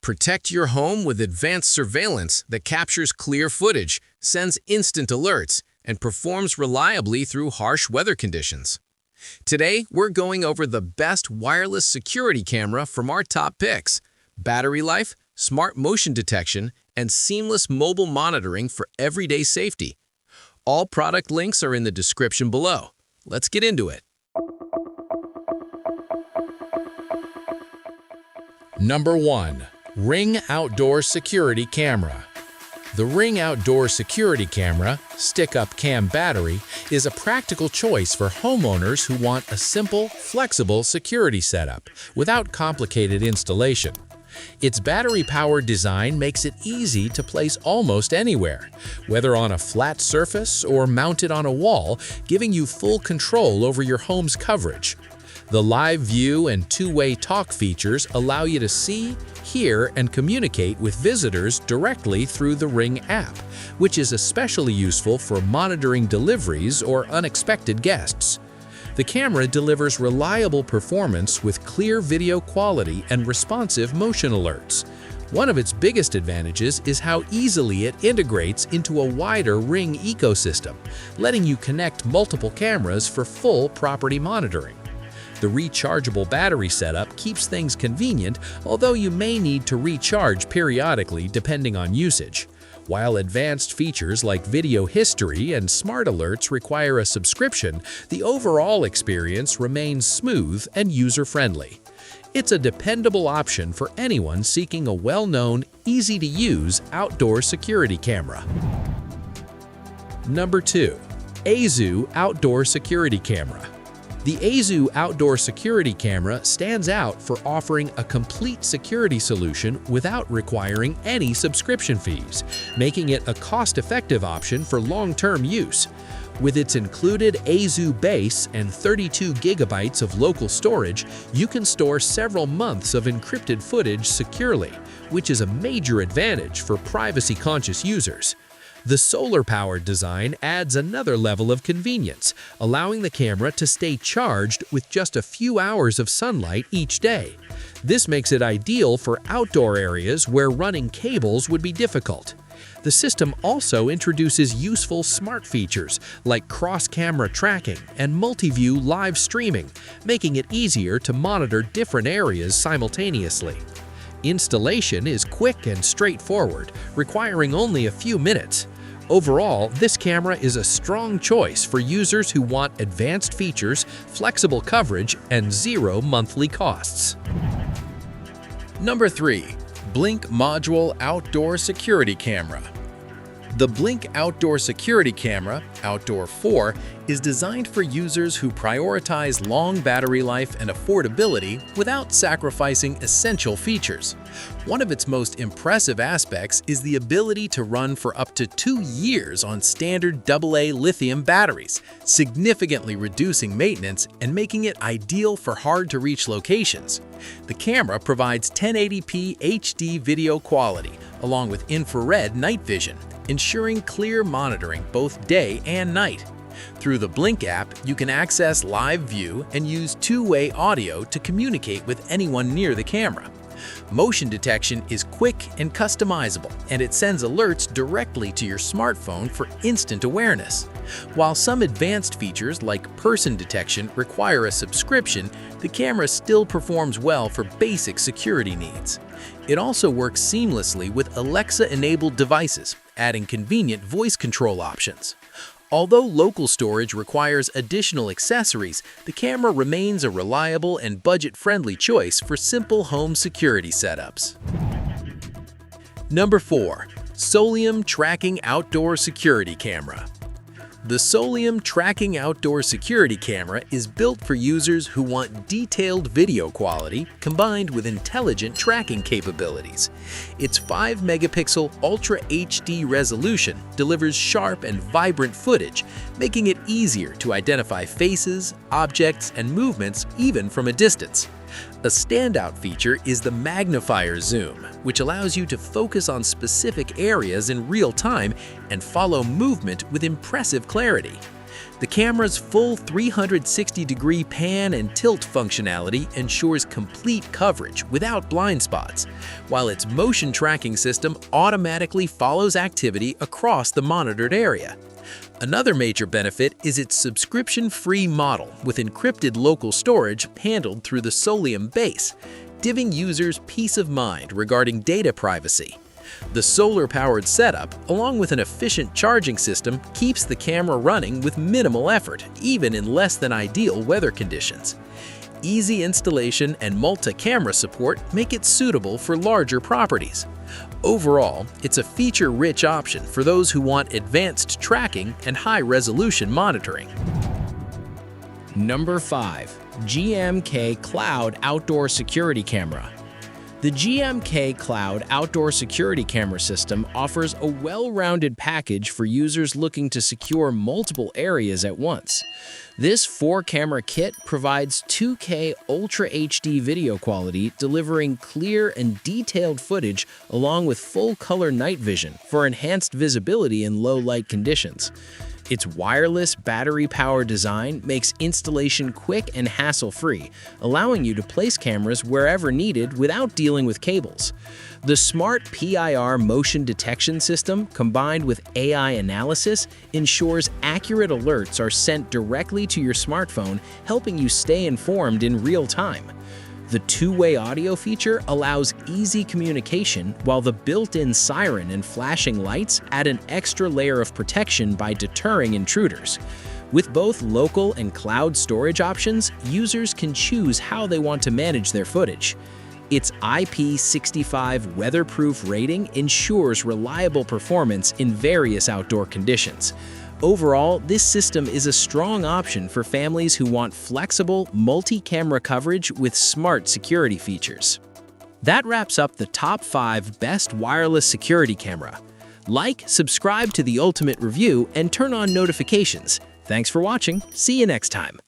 Protect your home with advanced surveillance that captures clear footage, sends instant alerts, and performs reliably through harsh weather conditions. Today, we're going over the best wireless security camera from our top picks: battery life, smart motion detection, and seamless mobile monitoring for everyday safety. All product links are in the description below. Let's get into it. Number 1. Ring Outdoor Security Camera. The Ring Outdoor Security Camera, stick-up cam battery, is a practical choice for homeowners who want a simple, flexible security setup without complicated installation. Its battery-powered design makes it easy to place almost anywhere, whether on a flat surface or mounted on a wall, giving you full control over your home's coverage. The live view and two-way talk features allow you to see, hear, and communicate with visitors directly through the Ring app, which is especially useful for monitoring deliveries or unexpected guests. The camera delivers reliable performance with clear video quality and responsive motion alerts. One of its biggest advantages is how easily it integrates into a wider Ring ecosystem, letting you connect multiple cameras for full property monitoring. The rechargeable battery setup keeps things convenient, although you may need to recharge periodically depending on usage. While advanced features like video history and smart alerts require a subscription, the overall experience remains smooth and user-friendly. It's a dependable option for anyone seeking a well-known, easy-to-use outdoor security camera. Number 2. aosu Outdoor Security Camera. The aosu Outdoor Security Camera stands out for offering a complete security solution without requiring any subscription fees, making it a cost-effective option for long-term use. With its included aosu base and 32 gigabytes of local storage, you can store several months of encrypted footage securely, which is a major advantage for privacy-conscious users. The solar-powered design adds another level of convenience, allowing the camera to stay charged with just a few hours of sunlight each day. This makes it ideal for outdoor areas where running cables would be difficult. The system also introduces useful smart features like cross-camera tracking and multi-view live streaming, making it easier to monitor different areas simultaneously. Installation is quick and straightforward, requiring only a few minutes. Overall, this camera is a strong choice for users who want advanced features, flexible coverage, and zero monthly costs. Number 3. Blink Module Outdoor Security Camera. The Blink Outdoor Security Camera, Outdoor 4, is designed for users who prioritize long battery life and affordability without sacrificing essential features. One of its most impressive aspects is the ability to run for up to 2 years on standard AA lithium batteries, significantly reducing maintenance and making it ideal for hard-to-reach locations. The camera provides 1080p HD video quality, along with infrared night vision, ensuring clear monitoring both day and night. Through the Blink app, you can access live view and use two-way audio to communicate with anyone near the camera. Motion detection is quick and customizable, and it sends alerts directly to your smartphone for instant awareness. While some advanced features like person detection require a subscription, the camera still performs well for basic security needs. It also works seamlessly with Alexa-enabled devices, adding convenient voice control options. Although local storage requires additional accessories, the camera remains a reliable and budget-friendly choice for simple home security setups. Number 4. Solium Tracking Outdoor Security Camera. The Solium Tracking Outdoor Security Camera is built for users who want detailed video quality combined with intelligent tracking capabilities. Its 5-megapixel Ultra HD resolution delivers sharp and vibrant footage, making it easier to identify faces, objects, and movements even from a distance. A standout feature is the magnifier zoom, which allows you to focus on specific areas in real time and follow movement with impressive clarity. The camera's full 360-degree pan and tilt functionality ensures complete coverage without blind spots, while its motion tracking system automatically follows activity across the monitored area. Another major benefit is its subscription-free model with encrypted local storage handled through the Solium base, giving users peace of mind regarding data privacy. The solar-powered setup, along with an efficient charging system, keeps the camera running with minimal effort, even in less than ideal weather conditions. Easy installation and multi-camera support make it suitable for larger properties. Overall, it's a feature-rich option for those who want advanced tracking and high-resolution monitoring. Number 5. GMK Cloud Outdoor Security Camera. The GMK Cloud Outdoor Security Camera system offers a well-rounded package for users looking to secure multiple areas at once. This 4-camera kit provides 2K Ultra HD video quality, delivering clear and detailed footage along with full-color night vision for enhanced visibility in low-light conditions. Its wireless, battery-powered design makes installation quick and hassle-free, allowing you to place cameras wherever needed without dealing with cables. The smart PIR motion detection system, combined with AI analysis, ensures accurate alerts are sent directly to your smartphone, helping you stay informed in real time. The two-way audio feature allows easy communication, while the built-in siren and flashing lights add an extra layer of protection by deterring intruders. With both local and cloud storage options, users can choose how they want to manage their footage. Its IP65 weatherproof rating ensures reliable performance in various outdoor conditions. Overall, this system is a strong option for families who want flexible, multi-camera coverage with smart security features. That wraps up the top 5 best wireless security camera. Like, subscribe to The Ultimate Review, and turn on notifications. Thanks for watching. See you next time.